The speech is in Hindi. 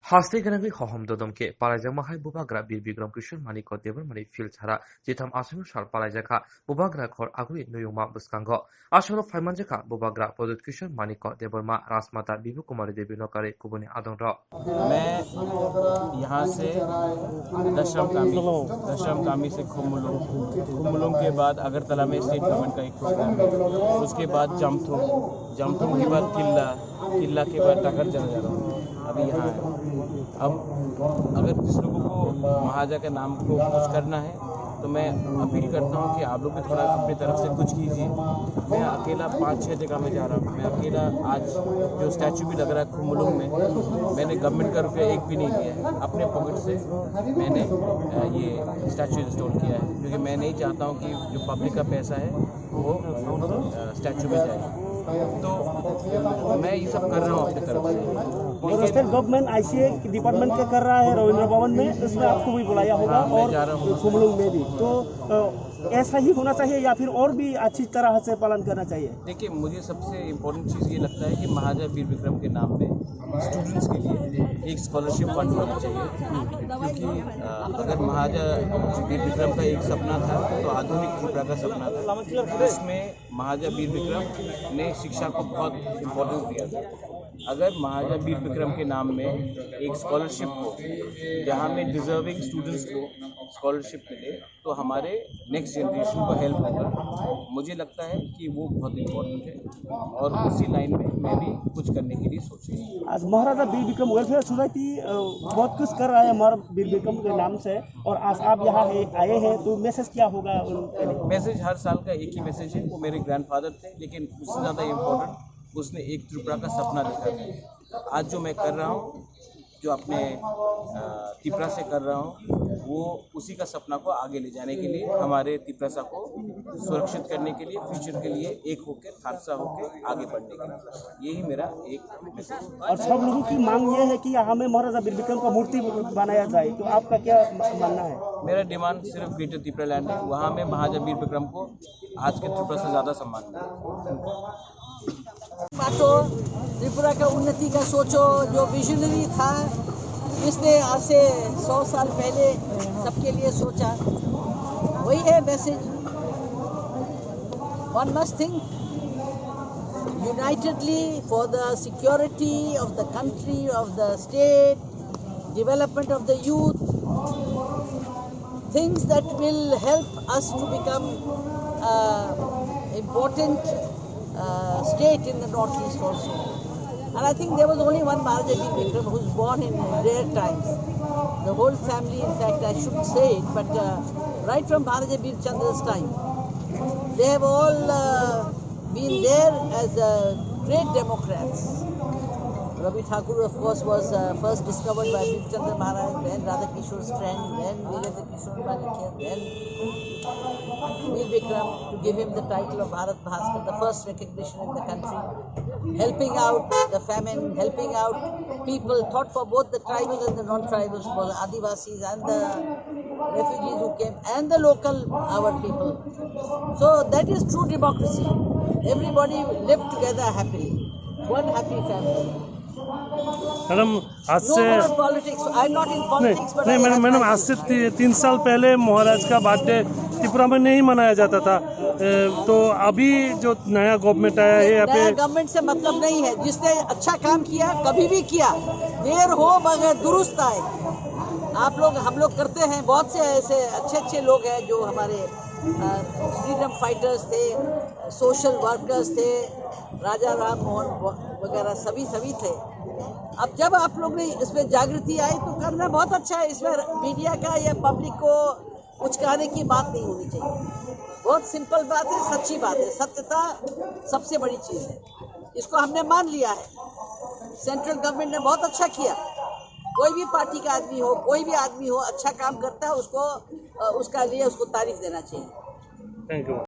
हास्ते गोनाङै हहम ददमके पालायजाक माहाय बुबाग्रा बीर बिक्रम किशोर मानिक देबरमानि फिल छारा जिथाम आसामु साल पालायजाखा बुबाग्रा खर आगुरि नुयुमा बुस्कांग आसामनो फाइमानजाखा बुबाग्रा पदुत किशोर मानिक देबरमा राजमाता बिबु कुमारी देवी नकारे कुबुनि आदं र। मैं यहाँ से दशम कामी से खुमुलुंग के बाद अगरतला में स्टेट गवर्नमेंट का एक प्रोग्राम है, उसके बाद जामथुम के बाद किला के बाद टाकर चला जा रहा हूँ। अभी यहाँ है। अब अगर जिस लोगों को महाजा के नाम को कुछ करना है तो मैं अपील करता हूँ कि आप लोग भी थोड़ा अपनी तरफ से कुछ कीजिए। मैं अकेला 5-6 जगह में जा रहा हूँ। मैं अकेला आज जो स्टैचू भी लग रहा है खुमुलुंग में, मैंने गवर्नमेंट का रुपया एक भी नहीं लिया है, अपने पॉकेट से मैंने ये स्टैचू इंस्टॉल किया है, क्योंकि मैं नहीं चाहता हूँ कि जो पब्लिक का पैसा है वो स्टैचू में जाए। तो मैं ये सब कर रहा हूँ अपनी तरफ से। स्टेट गवर्नमेंट आईसीए डिपार्टमेंट का कर रहा है रविंद्र भवन में, इसमें आपको भी बुलाया होगा और खुमलुंग में भी, तो ऐसा ही होना चाहिए या फिर और भी अच्छी तरह से पालन करना चाहिए? देखिए, मुझे सबसे इम्पोर्टेंट चीज़ ये लगता है कि महाराजा वीर विक्रम के नाम में स्टूडेंट्स के लिए एक स्कॉलरशिप फंड होना चाहिए, क्योंकि अगर महाराजा वीर विक्रम का एक सपना था तो आधुनिक त्रिपुरा का सपना था। इसमें महाराजा वीर विक्रम ने शिक्षा को बहुत इम्पोर्टेंस दिया था। अगर महाराजा वीर विक्रम के नाम में एक स्कॉलरशिप हो जहाँ में डिजर्विंग स्टूडेंट्स को स्कॉलरशिप मिले तो हमारे नेक्स्ट जनरेशन को हेल्प होगा। मुझे लगता है कि वो बहुत इम्पोर्टेंट है और उसी लाइन में मैं भी कुछ करने के लिए सोच रही हूँ। आज महाराजा वीर विक्रम वेलफेयर सोसाइटी बहुत कुछ कर रहा है महाराजा वीर विक्रम के नाम से, और आज आप यहाँ आए हैं तो मैसेज क्या होगा? मैसेज हर साल का एक ही मैसेज है, वो मेरे ग्रैंडफादर थे, लेकिन उससे ज़्यादा इम्पोर्टेंट उसने एक त्रिपुरा का सपना देखा था। आज जो मैं कर रहा हूँ, जो अपने त्रिपुरा से कर रहा हूँ, वो उसी का सपना को आगे ले जाने के लिए, हमारे त्रिपुरा को सुरक्षित करने के लिए, फ्यूचर के लिए एक होकर खालसा होकर आगे बढ़ने के लिए, यही मेरा एक मैसेज। और सब लोगों की मांग ये है कि यहाँ में महाराजा वीर विक्रम का मूर्ति बनाया जाए, तो आपका क्या मानना है? मेरा डिमांड सिर्फ ग्रेटर त्रिपुरा लैंड है, वहाँ में महाराजा वीर विक्रम को आज के त्रिपुरा से ज़्यादा सम्मान मिले। बातो त्रिपुरा का उन्नति का सोचो, जो विजनरी था इसने आज से 100 साल पहले सबके लिए सोचा, वही है message. One must think unitedly for the security of the country, of the state, development of the youth, things that will help us to become important state in the northeast also. And I think there was only one Maharaja Veer Vikram who was born in rare times. The whole family, in fact, I shouldn't say it, but right from Maharaja Veer Chandra's time, they have all been there as great democrats. Ravi Thakur, of course, was first discovered by Veer Chandra Maharaj, then Radha Kishore's friend, then Veerendra Kishore Manikya, then Veer Vikram, to give him the title of Bharat Bhaskar, the first recognition in the country, helping out the famine, helping out people, thought for both the tribal and the non-tribals, for the Adivasis and the refugees who came, and the local, our people. So that is true democracy. Everybody lived together happily, one happy family. Madam आज से मैडम आज से 3 साल पहले महाराज का बर्थडे त्रिपुरा में नहीं मनाया जाता था, तो अभी जो नया गवर्नमेंट आया है यहाँ पे, गवर्नमेंट से मतलब नहीं है, जिसने अच्छा काम किया कभी भी किया, देर हो मगर दुरुस्त आए। आप लोग हम लोग करते हैं, बहुत से ऐसे अच्छे लोग हैं जो हमारे फ्रीडम फाइटर्स थे, सोशल वर्कर्स थे, राजा राम मोहन वगैरह सभी थे। अब जब आप लोग ने इसमें जागृति आई तो करना बहुत अच्छा है। इसमें मीडिया का या पब्लिक को उचकाने की बात नहीं होनी चाहिए। बहुत सिंपल बात है, सच्ची बात है, सत्यता सबसे बड़ी चीज़ है, इसको हमने मान लिया है। सेंट्रल गवर्नमेंट ने बहुत अच्छा किया। कोई भी पार्टी का आदमी हो, कोई भी आदमी हो, अच्छा काम करता है, उसको उसका लिए उसको तारीफ देना चाहिए। Thank you.